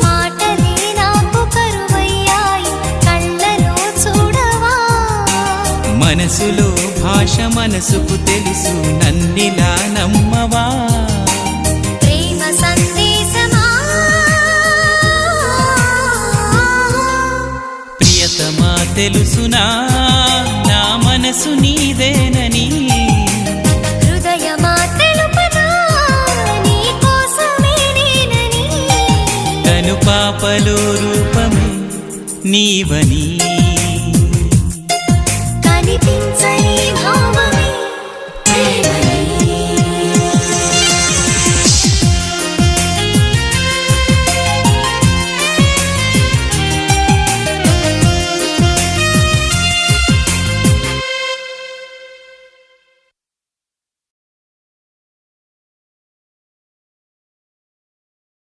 మాటలే నాకు కరువయ్యాయి కళ్ళలో చూడవా మనసులో భాష మనసుకు తెలుసు నన్నిలా నమ్మవా ప్రేమ సందేశమా ప్రియతమా తెలుసునా నా మనసు నీదేనని హృదయమా తెలుపనా నీ కోసమే నేనని కను పాపలో రూపమే నీవని కనిపించని